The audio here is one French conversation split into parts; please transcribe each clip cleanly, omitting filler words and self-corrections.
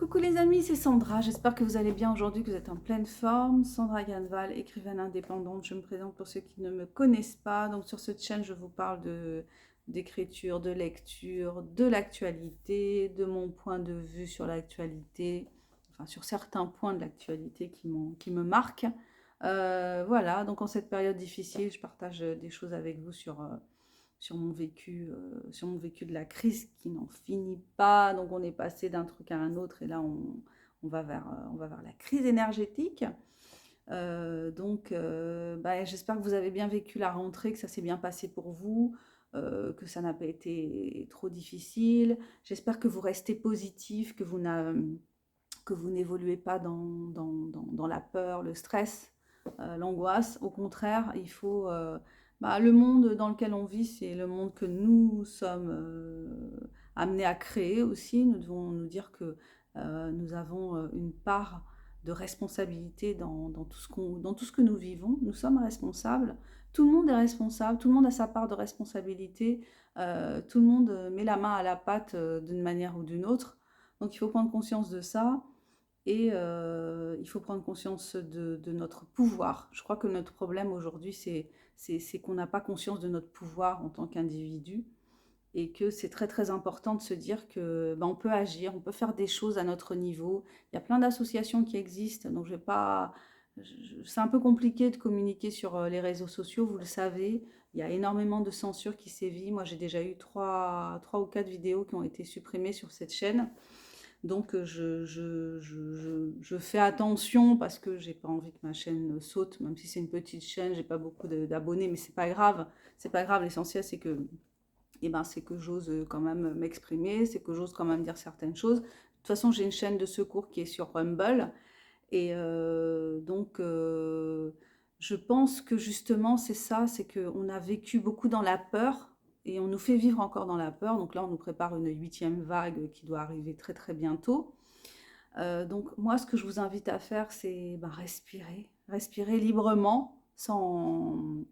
Coucou les amis, c'est Sandra. J'espère que vous allez bien aujourd'hui, que vous êtes en pleine forme. Sandra Ganval, écrivaine indépendante. Je me présente pour ceux qui ne me connaissent pas. Donc sur cette chaîne, je vous parle d'écriture, de lecture, de l'actualité, de mon point de vue sur l'actualité, enfin sur certains points de l'actualité qui me marquent. Voilà, donc en cette période difficile, je partage des choses avec vous sur mon vécu de la crise qui n'en finit pas. Donc on est passé d'un truc à un autre et là on va vers la crise énergétique. J'espère que vous avez bien vécu la rentrée, que ça s'est bien passé pour vous, que ça n'a pas été trop difficile. J'espère que vous restez positif, que vous n'évoluez pas dans la peur, le stress, l'angoisse. Au contraire, le monde dans lequel on vit, c'est le monde que nous sommes amenés à créer aussi. Nous devons nous dire que nous avons une part de responsabilité dans tout ce que nous vivons. Nous sommes responsables. Tout le monde est responsable. Tout le monde a sa part de responsabilité. Tout le monde met la main à la pâte d'une manière ou d'une autre. Donc il faut prendre conscience de ça. Et il faut prendre conscience de notre pouvoir. Je crois que notre problème aujourd'hui, c'est qu'on n'a pas conscience de notre pouvoir en tant qu'individu et que c'est très très important de se dire que on peut agir, on peut faire des choses à notre niveau. Il y a plein d'associations qui existent, donc je vais pas. C'est un peu compliqué de communiquer sur les réseaux sociaux, vous le savez. Il y a énormément de censure qui sévit. Moi, j'ai déjà eu trois ou quatre vidéos qui ont été supprimées sur cette chaîne. Donc je fais attention parce que j'ai pas envie que ma chaîne saute, même si c'est une petite chaîne, j'ai pas beaucoup d'abonnés, mais c'est pas grave. C'est pas grave, l'essentiel c'est que j'ose quand même m'exprimer, c'est que j'ose quand même dire certaines choses. De toute façon, j'ai une chaîne de secours qui est sur Rumble. Et je pense que justement, c'est ça, c'est qu'on a vécu beaucoup dans la peur et on nous fait vivre encore dans la peur. Donc là, on nous prépare une huitième vague qui doit arriver très très bientôt. Donc moi, ce que je vous invite à faire, c'est respirer, respirer librement, sans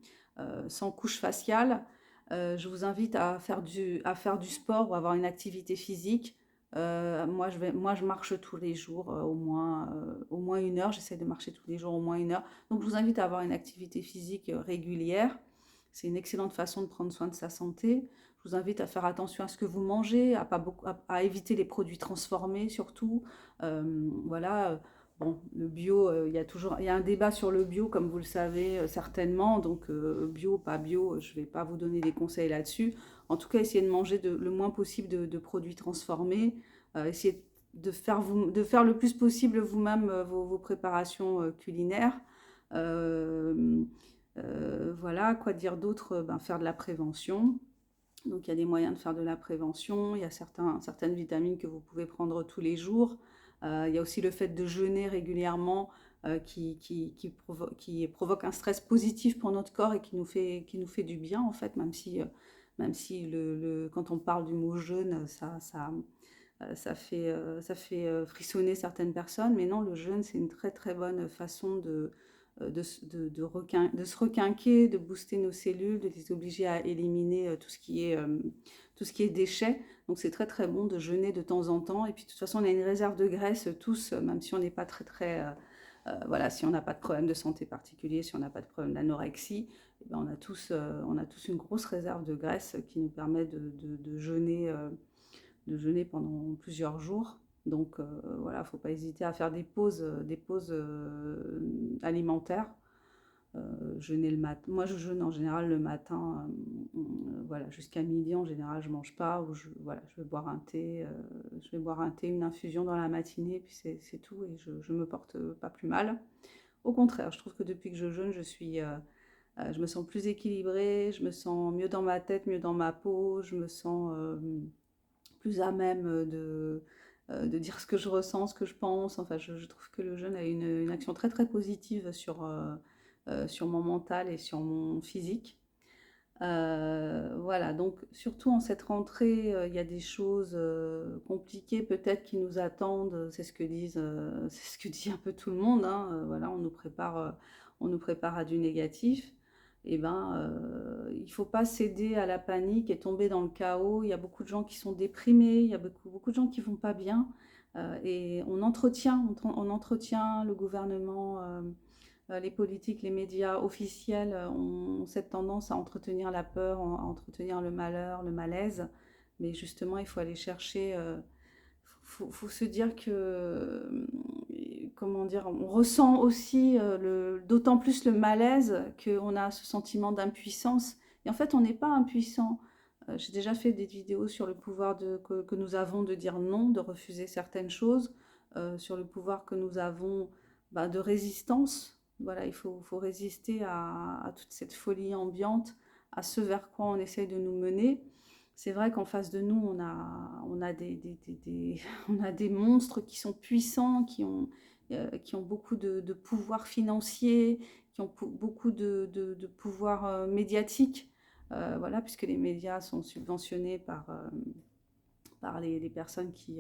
couche faciale. Je vous invite à faire du sport ou avoir une activité physique. Moi, je marche tous les jours au moins une heure. J'essaie de marcher tous les jours au moins une heure. Donc, je vous invite à avoir une activité physique régulière. C'est une excellente façon de prendre soin de sa santé. Je vous invite à faire attention à ce que vous mangez, à éviter les produits transformés surtout. Voilà. Bon, le bio, il y a un débat sur le bio, comme vous le savez certainement. Donc, bio, pas bio, je ne vais pas vous donner des conseils là-dessus. En tout cas, essayez de manger le moins possible de produits transformés. Essayez de faire le plus possible vous-même vos préparations culinaires. Euh, voilà, quoi dire d'autre? Faire de la prévention. Donc, il y a des moyens de faire de la prévention. Il y a certaines vitamines que vous pouvez prendre tous les jours. Il y a aussi le fait de jeûner régulièrement qui provoque un stress positif pour notre corps et qui nous fait du bien, en fait, même si quand on parle du mot jeûne, ça fait frissonner certaines personnes. Mais non, le jeûne, c'est une très très bonne façon de se requinquer, de booster nos cellules, de les obliger à éliminer tout ce qui est déchets. Donc c'est très très bon de jeûner de temps en temps. Et puis de toute façon, on a une réserve de graisse tous, même si on n'est pas très très... voilà, si on n'a pas de problème de santé particulier, si on n'a pas de problème d'anorexie, eh ben on a tous une grosse réserve de graisse qui nous permet de jeûner pendant plusieurs jours. Donc voilà, il ne faut pas hésiter à faire des pauses alimentaires. Jeûner le matin. Moi, je jeûne en général le matin, voilà, jusqu'à midi. En général, je mange pas. Voilà, je vais boire un thé, une infusion dans la matinée, puis c'est tout. Et je me porte pas plus mal. Au contraire, je trouve que depuis que je jeûne, je me sens plus équilibrée, je me sens mieux dans ma tête, mieux dans ma peau, je me sens plus à même de dire ce que je ressens, ce que je pense. Enfin, je trouve que le jeûne a une action très très positive sur mon mental et sur mon physique. Voilà, donc surtout en cette rentrée, il y a des choses compliquées peut-être qui nous attendent. C'est ce que dit un peu tout le monde, hein. Voilà, on nous prépare à du négatif. eh ben, il ne faut pas céder à la panique et tomber dans le chaos. Il y a beaucoup de gens qui sont déprimés, il y a beaucoup de gens qui vont pas bien. Et on entretient le gouvernement, les politiques, les médias officiels ont cette tendance à entretenir la peur, à entretenir le malheur, le malaise. Mais justement, il faut aller chercher, faut se dire que, comment dire, on ressent aussi d'autant plus le malaise qu'on a ce sentiment d'impuissance. Et en fait, on n'est pas impuissant. J'ai déjà fait des vidéos sur le pouvoir que nous avons de dire non, de refuser certaines choses, sur le pouvoir que nous avons de résistance. Voilà, faut résister à toute cette folie ambiante, à ce vers quoi on essaye de nous mener. C'est vrai qu'en face de nous, on a on a des monstres qui sont puissants, qui ont beaucoup de pouvoir financier, qui ont beaucoup de pouvoir médiatique, voilà, puisque les médias sont subventionnés par les personnes qui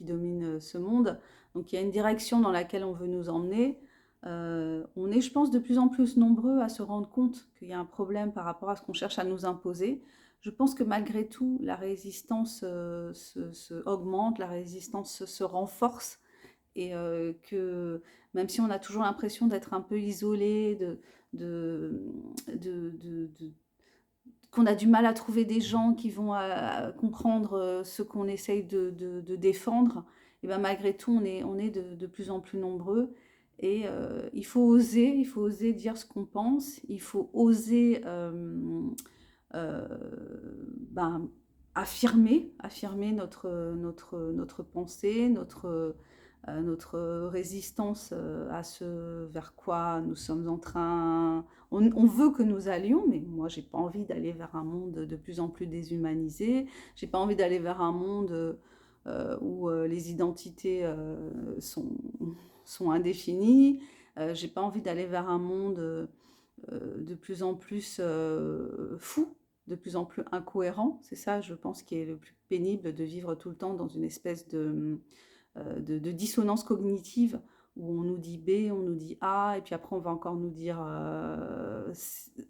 dominent ce monde. Donc il y a une direction dans laquelle on veut nous emmener. On est, je pense, de plus en plus nombreux à se rendre compte qu'il y a un problème par rapport à ce qu'on cherche à nous imposer. Je pense que malgré tout, la résistance augmente, la résistance se renforce et que même si on a toujours l'impression d'être un peu isolé, de, de, de, de qu'on a du mal à trouver des gens qui vont comprendre ce qu'on essaye de défendre, et ben malgré tout, on est de plus en plus nombreux. Et il faut oser dire ce qu'on pense, il faut oser euh, ben, affirmer notre pensée, notre résistance à ce vers quoi nous sommes en train. On veut que nous allions, mais moi, j'ai pas envie d'aller vers un monde de plus en plus déshumanisé. J'ai pas envie d'aller vers un monde où les identités sont indéfinies. J'ai pas envie d'aller vers un monde de plus en plus fou, de plus en plus incohérent. C'est ça, je pense, qui est le plus pénible, de vivre tout le temps dans une espèce de dissonance cognitive où on nous dit B, on nous dit A, et puis après on va encore nous dire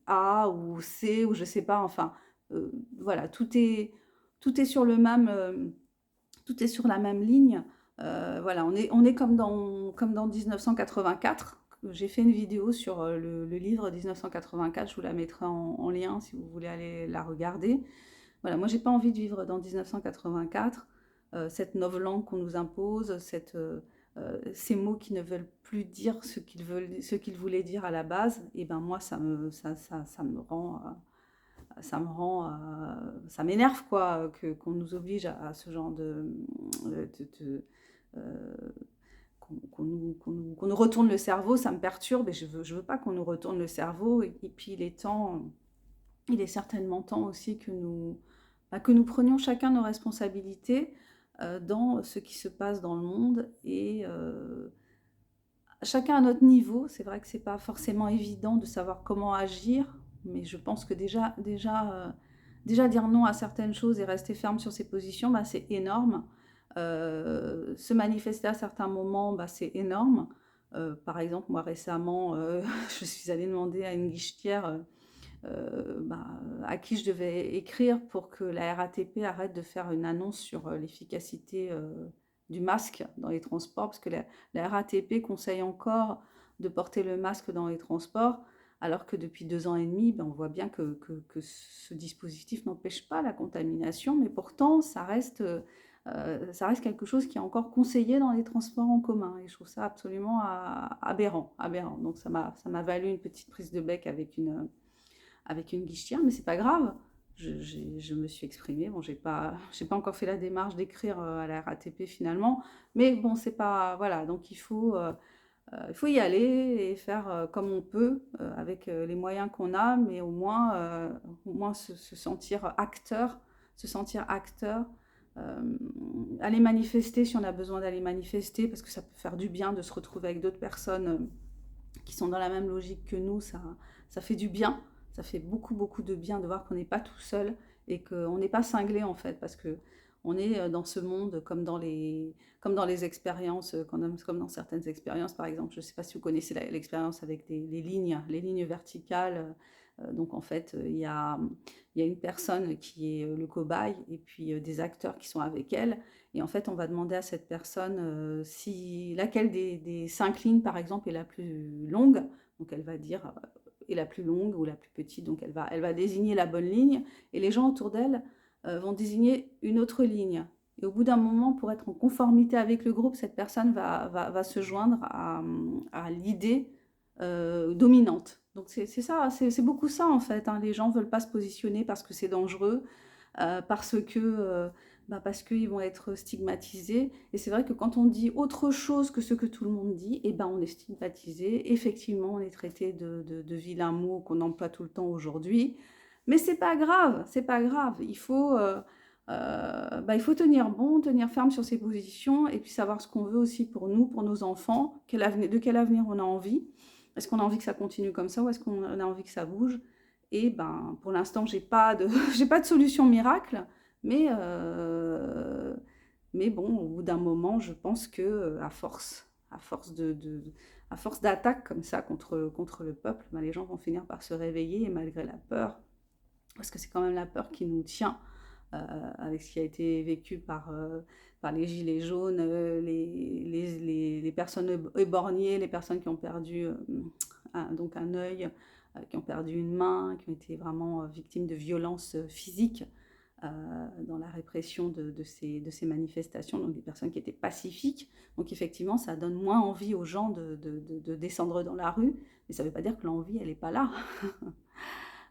A ou C, ou je sais pas, enfin, voilà, tout est sur le même, tout est sur la même ligne. Voilà, on est comme dans 1984. J'ai fait une vidéo sur le livre 1984, je vous la mettrai en lien si vous voulez aller la regarder. Voilà, moi j'ai pas envie de vivre dans 1984, cette langue qu'on nous impose, ces mots qui ne veulent plus dire ce qu'ils voulaient dire à la base. Et ben moi ça m'énerve quoi, qu'on nous oblige à ce genre euh, qu'on nous retourne le cerveau, ça me perturbe et je veux pas qu'on nous retourne le cerveau. Et puis il est certainement temps aussi que nous prenions chacun nos responsabilités dans ce qui se passe dans le monde et chacun à notre niveau. C'est vrai que c'est pas forcément évident de savoir comment agir, mais je pense que déjà dire non à certaines choses et rester ferme sur ses positions, bah, c'est énorme. Se manifester à certains moments, bah, c'est énorme. Par exemple, moi récemment, je suis allée demander à une guichetière à qui je devais écrire pour que la RATP arrête de faire une annonce sur l'efficacité du masque dans les transports, parce que la RATP conseille encore de porter le masque dans les transports, alors que depuis 2 ans et demi, on voit bien que ce dispositif n'empêche pas la contamination, mais pourtant, ça reste quelque chose qui est encore conseillé dans les transports en commun. Et je trouve ça absolument aberrant, aberrant. Donc ça m'a valu une petite prise de bec avec une guichetière, mais c'est pas grave. Je me suis exprimée. Bon, j'ai pas encore fait la démarche d'écrire à la RATP finalement, mais bon, c'est pas, voilà. Donc il faut y aller et faire comme on peut avec les moyens qu'on a, mais au moins se sentir acteur, se sentir acteur. Aller manifester si on a besoin d'aller manifester, parce que ça peut faire du bien de se retrouver avec d'autres personnes qui sont dans la même logique que nous, ça fait du bien, ça fait beaucoup de bien de voir qu'on n'est pas tout seul et qu'on n'est pas cinglé en fait, parce que on est dans ce monde comme dans les expériences, comme dans certaines expériences, par exemple, je ne sais pas si vous connaissez l'expérience avec les lignes verticales Donc en fait, il y a une personne qui est le cobaye et puis des acteurs qui sont avec elle. Et en fait, on va demander à cette personne si laquelle des 5 lignes, par exemple, est la plus longue. Donc elle va dire est la plus longue ou la plus petite. Donc elle va désigner la bonne ligne et les gens autour d'elle vont désigner une autre ligne. Et au bout d'un moment, pour être en conformité avec le groupe, cette personne va se joindre à l'idée dominante. Donc c'est ça, c'est beaucoup ça en fait, hein. Les gens ne veulent pas se positionner parce que c'est dangereux, parce qu'ils vont être stigmatisés. Et c'est vrai que quand on dit autre chose que ce que tout le monde dit, eh ben on est stigmatisé. Effectivement, on est traité de vilains mots qu'on emploie tout le temps aujourd'hui. Mais c'est pas grave, c'est pas grave. Il faut tenir bon, tenir ferme sur ses positions et puis savoir ce qu'on veut aussi pour nous, pour nos enfants, de quel avenir on a envie. Est-ce qu'on a envie que ça continue comme ça ou est-ce qu'on a envie que ça bouge? Et ben, pour l'instant, j'ai pas de, j'ai pas de solution miracle, mais, euh, mais bon, au bout d'un moment, je pense que à force d'attaques comme ça contre le peuple, ben, les gens vont finir par se réveiller et malgré la peur, parce que c'est quand même la peur qui nous tient avec ce qui a été vécu par les gilets jaunes, les personnes éborgnées, les personnes qui ont perdu donc un œil, qui ont perdu une main, qui ont été vraiment victimes de violences physiques dans la répression de ces manifestations, donc des personnes qui étaient pacifiques. Donc effectivement, ça donne moins envie aux gens de descendre dans la rue, mais ça ne veut pas dire que l'envie, elle n'est pas là.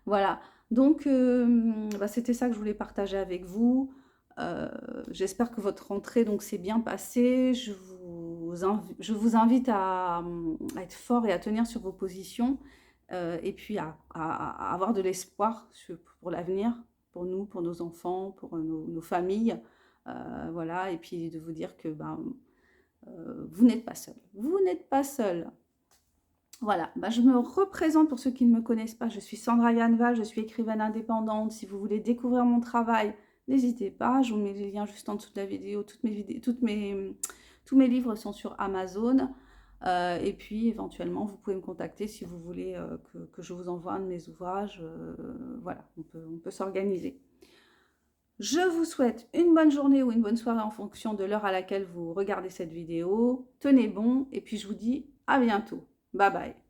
Voilà, donc c'était ça que je voulais partager avec vous. J'espère que votre rentrée donc s'est bien passée. Je vous invite à être fort et à tenir sur vos positions et puis à avoir de l'espoir pour l'avenir, pour nous, pour nos enfants, pour nos familles. Voilà, et puis de vous dire que vous n'êtes pas seul. Vous n'êtes pas seul. Voilà, je me représente pour ceux qui ne me connaissent pas. Je suis Sandra Yanval, je suis écrivaine indépendante. Si vous voulez découvrir mon travail, n'hésitez pas. Je vous mets les liens juste en dessous de la vidéo. Tous mes livres sont sur Amazon. Et puis, éventuellement, vous pouvez me contacter si vous voulez que je vous envoie un de mes ouvrages. Voilà, on peut s'organiser. Je vous souhaite une bonne journée ou une bonne soirée en fonction de l'heure à laquelle vous regardez cette vidéo. Tenez bon et puis je vous dis à bientôt. Bye bye.